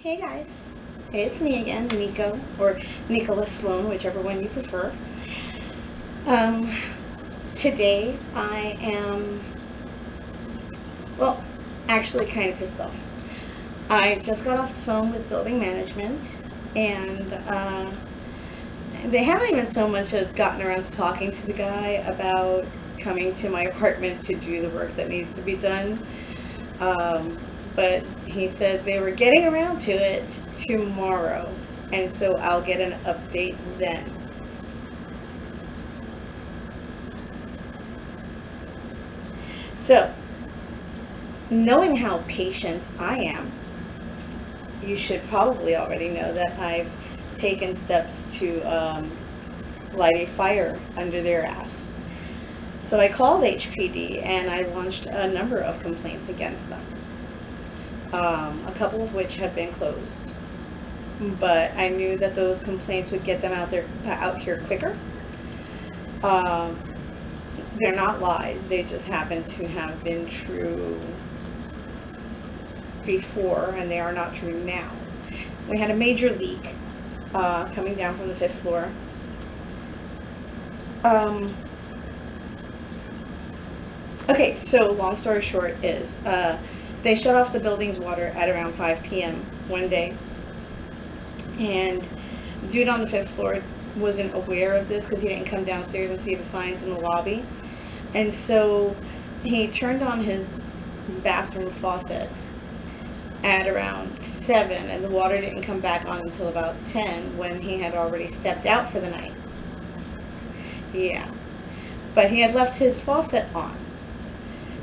Hey guys, hey, it's me again, Nico, or Nicholas Sloan, whichever one you prefer. Um, Today I am, well, actually kind of pissed off. I just got off the phone with building management, and they haven't even so much as gotten around to talking to the guy about coming to my apartment to do the work that needs to be done. But he said they were getting around to it tomorrow, and so I'll get an update then. So, knowing how patient I am, you should probably already know that I've taken steps to light a fire under their ass. So I called HPD and I launched a number of complaints against them. A couple of which have been closed, but I knew that those complaints would get them out here quicker. They're not lies; they just happen to have been true before, and they are not true now. We had a major leak coming down from the 5th floor. Okay, so long story short is they shut off the building's water at around 5 p.m. one day, and dude on the 5th floor wasn't aware of this because he didn't come downstairs and see the signs in the lobby, and so he turned on his bathroom faucet at around 7, and the water didn't come back on until about 10 when he had already stepped out for the night. Yeah, but he had left his faucet on,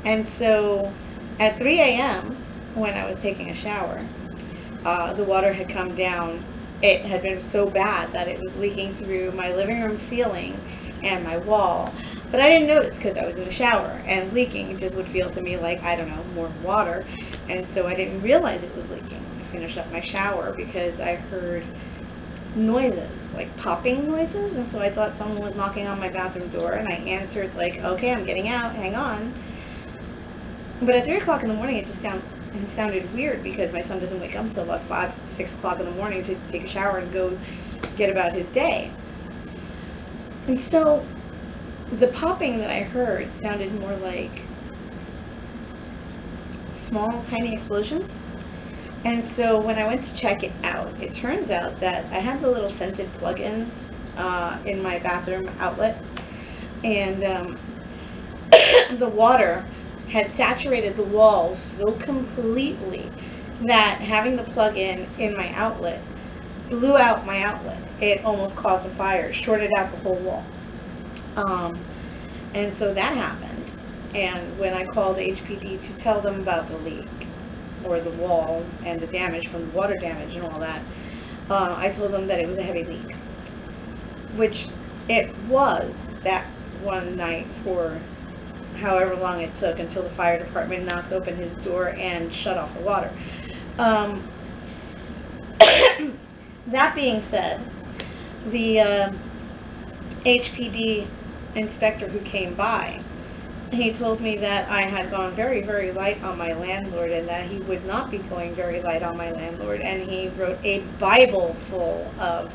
and so at 3 a.m., when I was taking a shower, the water had come down. It had been so bad that it was leaking through my living room ceiling and my wall. But I didn't notice because I was in the shower, and leaking just would feel to me like, I don't know, more water. And so I didn't realize it was leaking. I finished up my shower because I heard noises, like popping noises. And so I thought someone was knocking on my bathroom door, and I answered like, okay, I'm getting out, hang on. But at 3 o'clock in the morning, it sounded weird because my son doesn't wake up until about 5, 6 o'clock in the morning to take a shower and go get about his day. And so the popping that I heard sounded more like small, tiny explosions. And so when I went to check it out, it turns out that I had the little scented plug-ins in my bathroom outlet, and the water had saturated the walls so completely that having the plug-in in my outlet blew out my outlet. It almost caused a fire, shorted out the whole wall. And so that happened. And when I called HPD to tell them about the leak, or the wall, and the damage from the water damage and all that, I told them that it was a heavy leak, which it was that one night for however long it took until the fire department knocked open his door and shut off the water. That being said, the HPD inspector who came by, he told me that I had gone very, very light on my landlord, and that he would not be going very light on my landlord, and he wrote a Bible full of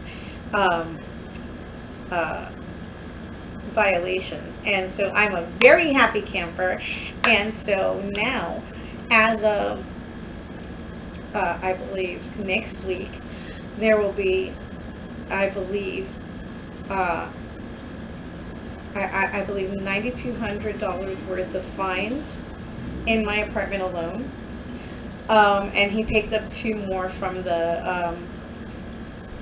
violations. And so I'm a very happy camper, and so now, as of I believe next week, there will be, I believe $9,200 worth of fines in my apartment alone, and he picked up 2 more from the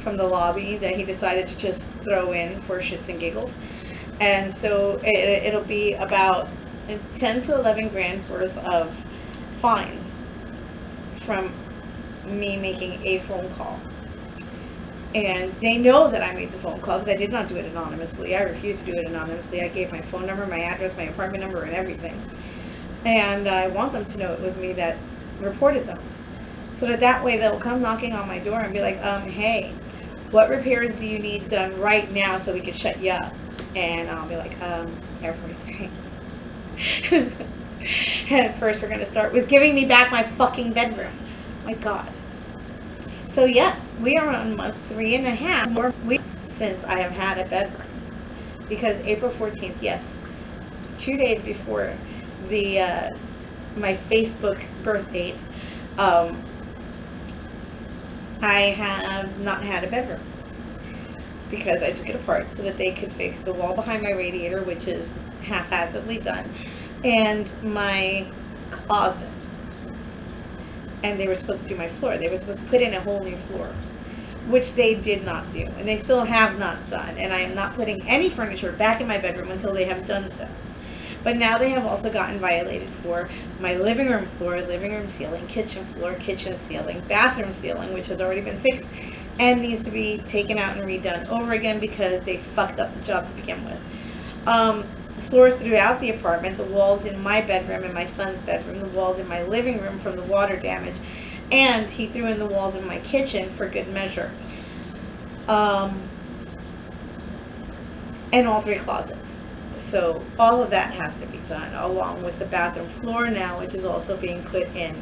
lobby that he decided to just throw in for shits and giggles. And so it'll be about 10 to 11 grand worth of fines from me making a phone call. And they know that I made the phone call because I did not do it anonymously. I refused to do it anonymously. I gave my phone number, my address, my apartment number, and everything. And I want them to know it was me that reported them, so that way they'll come knocking on my door and be like, hey, what repairs do you need done right now so we can shut you up? And I'll be like, everything. And first we're going to start with giving me back my fucking bedroom. My God. So yes, we are on month 3.5 more weeks since I have had a bedroom. Because April 14th, yes, 2 days before the my Facebook birth date, I have not had a bedroom because I took it apart so that they could fix the wall behind my radiator, which is half-assedly done, and my closet. And they were supposed to do my floor. They were supposed to put in a whole new floor, which they did not do, and they still have not done. And I am not putting any furniture back in my bedroom until they have done so. But now they have also gotten violated for my living room floor, living room ceiling, kitchen floor, kitchen ceiling, bathroom ceiling, which has already been fixed and needs to be taken out and redone over again because they fucked up the job to begin with. Floors throughout the apartment, the walls in my bedroom and my son's bedroom, the walls in my living room from the water damage, and he threw in the walls in my kitchen for good measure. And all 3 closets. So all of that has to be done, along with the bathroom floor now, which is also being put in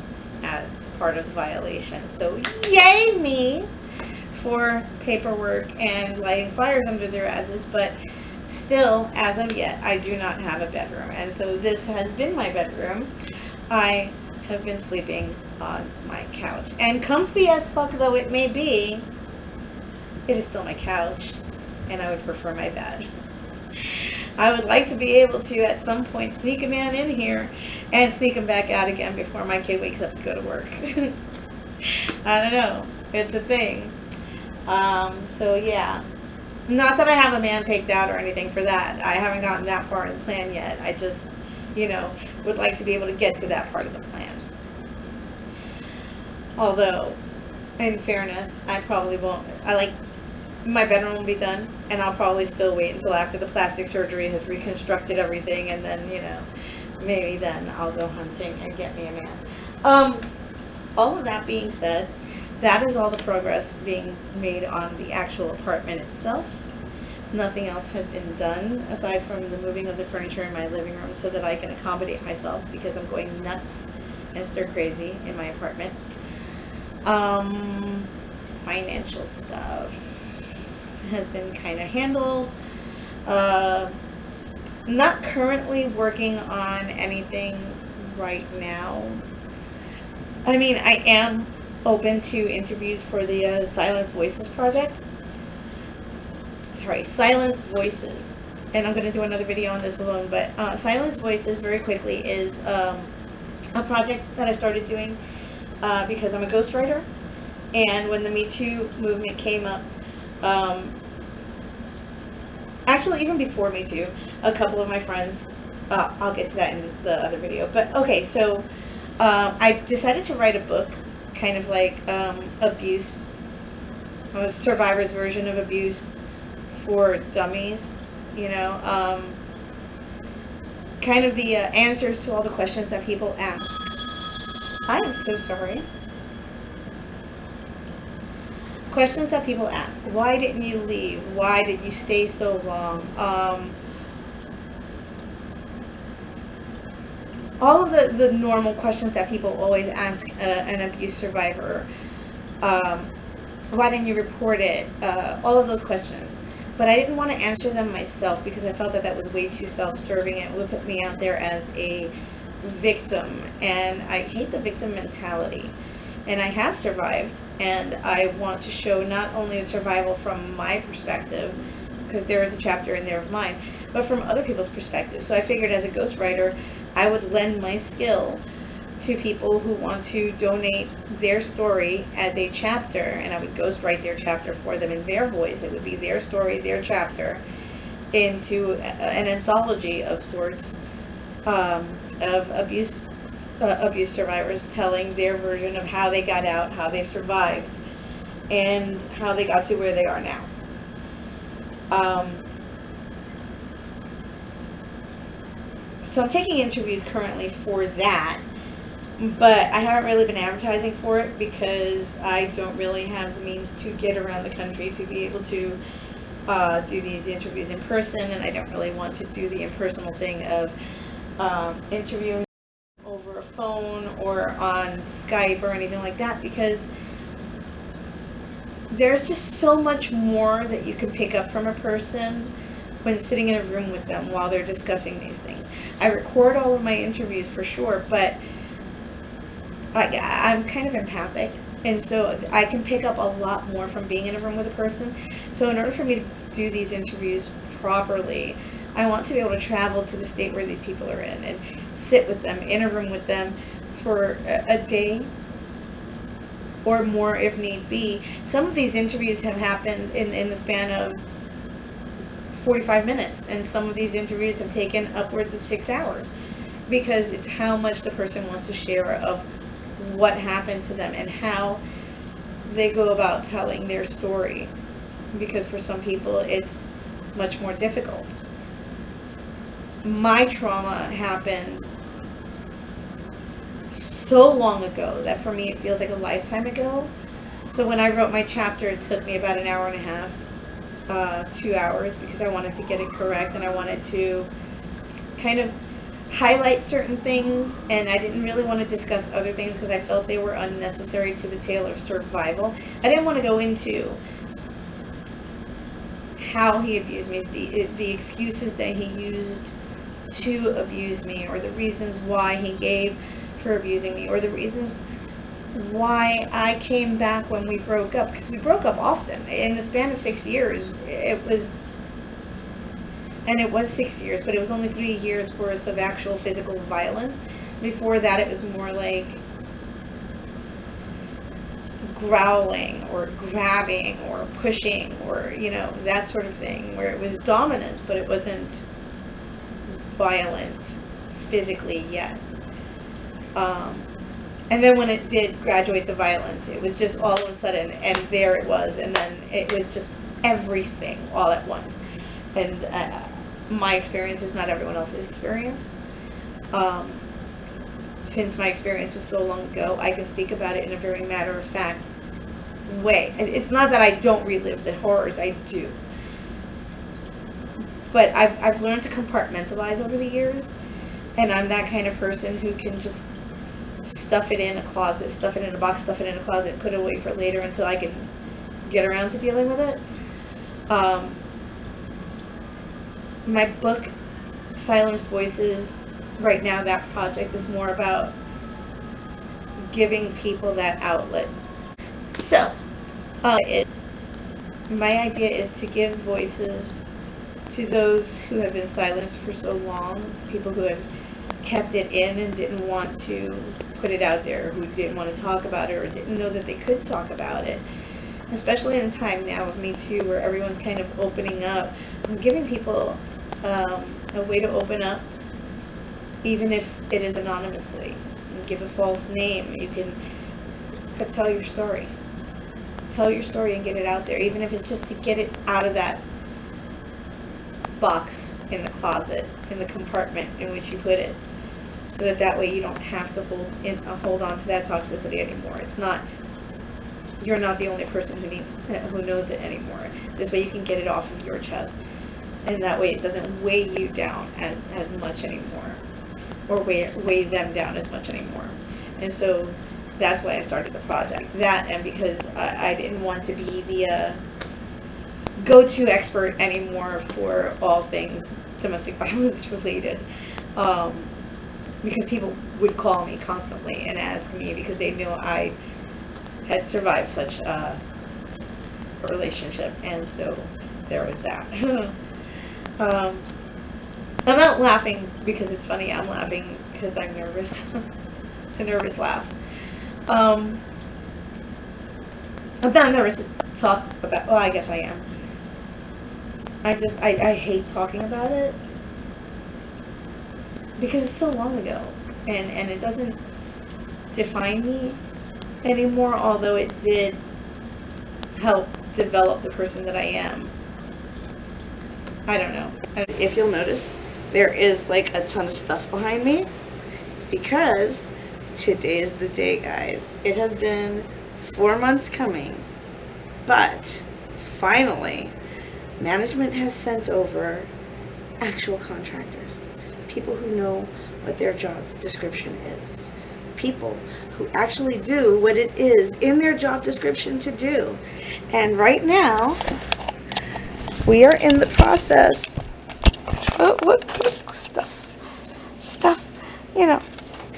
as part of the violation. So yay me for paperwork and lighting fires under their asses, but still, as of yet, I do not have a bedroom. And so this has been my bedroom. I have been sleeping on my couch. And comfy as fuck though it may be, it is still my couch, and I would prefer my bed. I would like to be able to, at some point, sneak a man in here and sneak him back out again before my kid wakes up to go to work. I don't know. It's a thing. So yeah. Not that I have a man picked out or anything for that. I haven't gotten that far in the plan yet. I just, would like to be able to get to that part of the plan. Although, in fairness, I probably won't. My bedroom will be done, and I'll probably still wait until after the plastic surgery has reconstructed everything, and then, maybe then I'll go hunting and get me a man. All of that being said, that is all the progress being made on the actual apartment itself. Nothing else has been done aside from the moving of the furniture in my living room so that I can accommodate myself because I'm going nuts and stir crazy in my apartment. Financial stuff has been kind of handled. Not currently working on anything right now. I mean, I am open to interviews for the Silenced Voices project. Sorry, Silenced Voices. And I'm going to do another video on this alone, but Silenced Voices, very quickly, is a project that I started doing because I'm a ghostwriter. And when the Me Too movement came up, actually even before Me Too, a couple of my friends, I'll get to that in the other video, but okay, so I decided to write a book, kind of like abuse, a survivor's version of abuse for dummies, kind of the answers to all the questions that people ask. I am so sorry. Questions that people ask. Why didn't you leave? Why did you stay so long? All of the normal questions that people always ask an abuse survivor. Why didn't you report it? All of those questions. But I didn't want to answer them myself because I felt that that was way too self-serving and it would put me out there as a victim. And I hate the victim mentality. And I have survived, and I want to show not only the survival from my perspective, because there is a chapter in there of mine, but from other people's perspectives. So I figured as a ghostwriter, I would lend my skill to people who want to donate their story as a chapter, and I would ghostwrite their chapter for them in their voice. It would be their story, their chapter, into an anthology of sorts of abuse survivors telling their version of how they got out, how they survived, and how they got to where they are now. So I'm taking interviews currently for that, but I haven't really been advertising for it because I don't really have the means to get around the country to be able to do these interviews in person, and I don't really want to do the impersonal thing of interviewing over a phone or on Skype or anything like that, because there's just so much more that you can pick up from a person when sitting in a room with them while they're discussing these things. I record all of my interviews for sure, but I'm kind of empathic, and so I can pick up a lot more from being in a room with a person. So in order for me to do these interviews properly, I want to be able to travel to the state where these people are in and sit with them, in a room with them for a day or more if need be. Some of these interviews have happened in the span of 45 minutes, and some of these interviews have taken upwards of 6 hours, because it's how much the person wants to share of what happened to them and how they go about telling their story, because for some people it's much more difficult. My trauma happened so long ago that for me it feels like a lifetime ago. So when I wrote my chapter, it took me about an hour and a half, 2 hours, because I wanted to get it correct and I wanted to kind of highlight certain things, and I didn't really want to discuss other things because I felt they were unnecessary to the tale of survival. I didn't want to go into how he abused me, the excuses that he used to abuse me, or the reasons why he gave for abusing me, or the reasons why I came back when we broke up, because we broke up often. In the span of 6 years, it was 6 years, but it was only 3 years worth of actual physical violence. Before that, it was more like growling or grabbing or pushing, or, you know, that sort of thing, where it was dominance, but it wasn't violent physically yet. And then when it did graduate to violence, it was just all of a sudden, and there it was, and then it was just everything all at once. And my experience is not everyone else's experience. Since my experience was so long ago, I can speak about it in a very matter-of-fact way. It's not that I don't relive the horrors, I do. But I've learned to compartmentalize over the years, and I'm that kind of person who can just stuff it in a closet, stuff it in a box, stuff it in a closet, put it away for later until I can get around to dealing with it. My book, Silenced Voices, right now that project is more about giving people that outlet. So, my idea is to give voices to those who have been silenced for so long, people who have kept it in and didn't want to put it out there, who didn't want to talk about it or didn't know that they could talk about it. Especially in a time now of Me Too, where everyone's kind of opening up. I'm giving people a way to open up, even if it is anonymously. You can give a false name. You can tell your story. Tell your story and get it out there, even if it's just to get it out of that box in the closet, in the compartment in which you put it, so that way you don't have to hold on to that toxicity anymore. It's not, you're not the only person who knows it anymore. This way you can get it off of your chest, and that way it doesn't weigh you down as much anymore, or weigh them down as much anymore. And so that's why I started the project. That, and because I didn't want to be the go-to expert anymore for all things domestic violence related, because people would call me constantly and ask me, because they knew I had survived such a relationship, and so there was that. I'm not laughing because it's funny, I'm laughing because I'm nervous. It's a nervous laugh. I'm not nervous to talk about, well, I guess I am. I hate talking about it because it's so long ago, and it doesn't define me anymore, although it did help develop the person that I am. I don't know. If you'll notice, there is like a ton of stuff behind me. It's because today is the day, guys. It has been 4 months coming, but finally, management has sent over actual contractors, people who know what their job description is, need people who actually do what it is in their job description to do. And right now, we are in the process. Oh, look, stuff,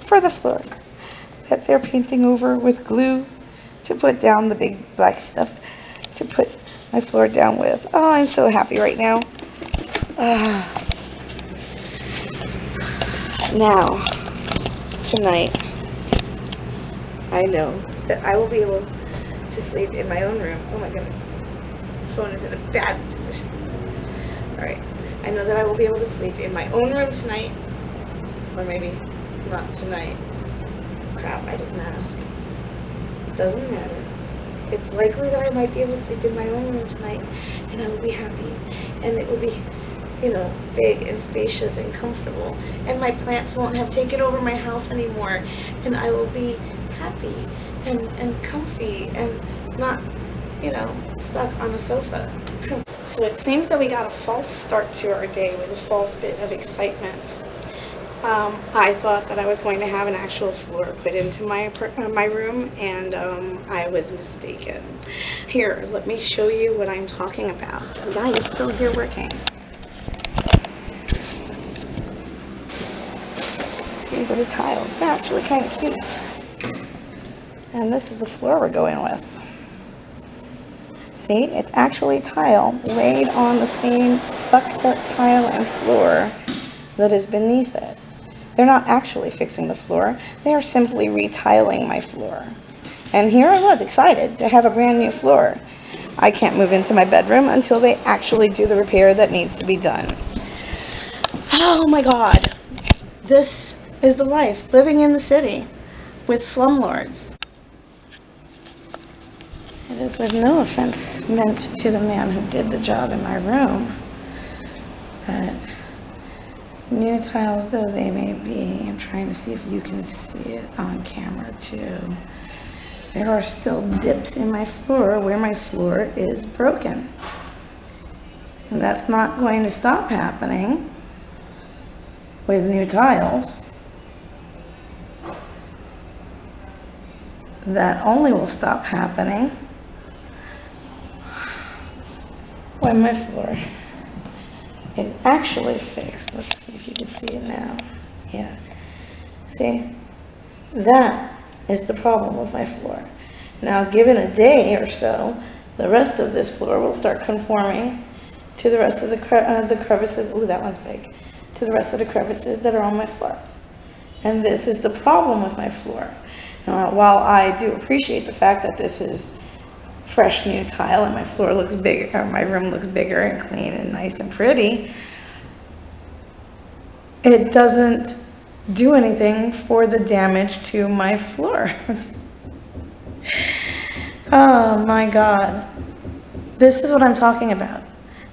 for the floor that they're painting over with glue to put down the big black stuff to put my floor down with. Oh, I'm so happy right now. Now, tonight, I know that I will be able to sleep in my own room. Oh my goodness, the phone is in a bad position. Alright, I know that I will be able to sleep in my own room tonight, or maybe not tonight. Crap, I didn't ask. It doesn't matter. It's likely that I might be able to sleep in my own room tonight, and I will be happy, and it will be, big and spacious and comfortable, and my plants won't have taken over my house anymore, and I will be happy and comfy and not, stuck on a sofa. So it seems that we got a false start to our day with a false bit of excitement. I thought that I was going to have an actual floor put into my room, and I was mistaken. Here, let me show you what I'm talking about. The guy is still here working. These are the tiles. They're actually kind of cute. And this is the floor we're going with. See, it's actually tile laid on the same fucked up tile and floor that is beneath it. They're not actually fixing the floor. They are simply retiling my floor. And here I was, excited to have a brand new floor. I can't move into my bedroom until they actually do the repair that needs to be done. Oh my God. This is the life, living in the city with slumlords. It is with no offense meant to the man who did the job in my room. But new tiles though they may be, I'm trying to see if you can see it on camera too. There are still dips in my floor where my floor is broken. And that's not going to stop happening with new tiles. That only will stop happening when my floor is actually fixed. Let's see if you can see it now. Yeah. See? That is the problem with my floor. Now, given a day or so, the rest of this floor will start conforming to the rest of the crevices. Ooh, that one's big. To the rest of the crevices that are on my floor. And this is the problem with my floor. While I do appreciate the fact that this is fresh new tile and my floor looks bigger, or my room looks bigger and clean and nice and pretty, it doesn't do anything for the damage to my floor. Oh my God. This is what I'm talking about.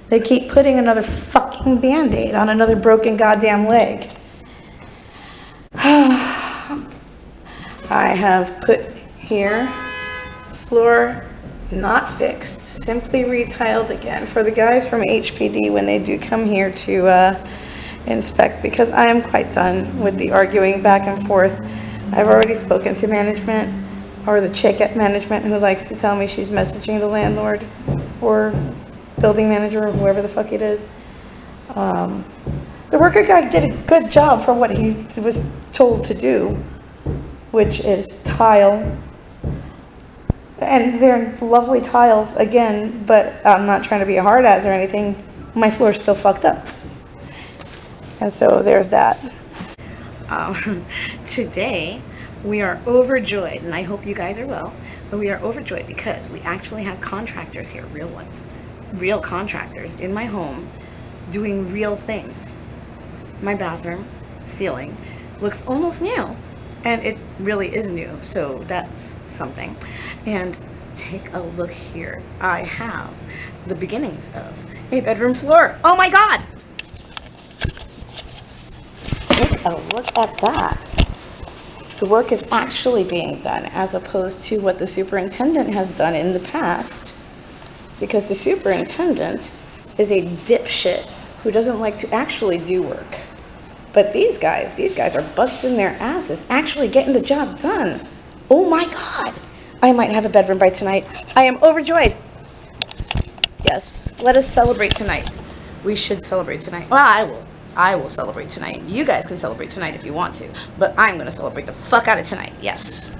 They keep putting another fucking Band-Aid on another broken goddamn leg. I have put here, floor not fixed, simply retiled again for the guys from HPD when they do come here to inspect, because I am quite done with the arguing back and forth. I've already spoken to management, or the chick at management who likes to tell me she's messaging the landlord or building manager or whoever the fuck it is. The worker guy did a good job for what he was told to do, which is tile. And they're lovely tiles again, but I'm not trying to be a hard ass or anything. My floor's still fucked up. And so there's that. Today we are overjoyed, and I hope you guys are well, but we are overjoyed because we actually have contractors here, real ones, real contractors in my home doing real things. My bathroom ceiling looks almost new, and it really is new, so that's something. And take a look here. I have the beginnings of a bedroom floor. Oh my God! Take a look at that. The work is actually being done as opposed to what the superintendent has done in the past, because the superintendent is a dipshit who doesn't like to actually do work. But these guys are busting their asses, actually getting the job done. Oh my God. I might have a bedroom by tonight. I am overjoyed. Yes, let us celebrate tonight. We should celebrate tonight. Well, I will. I will celebrate tonight. You guys can celebrate tonight if you want to, but I'm going to celebrate the fuck out of tonight. Yes.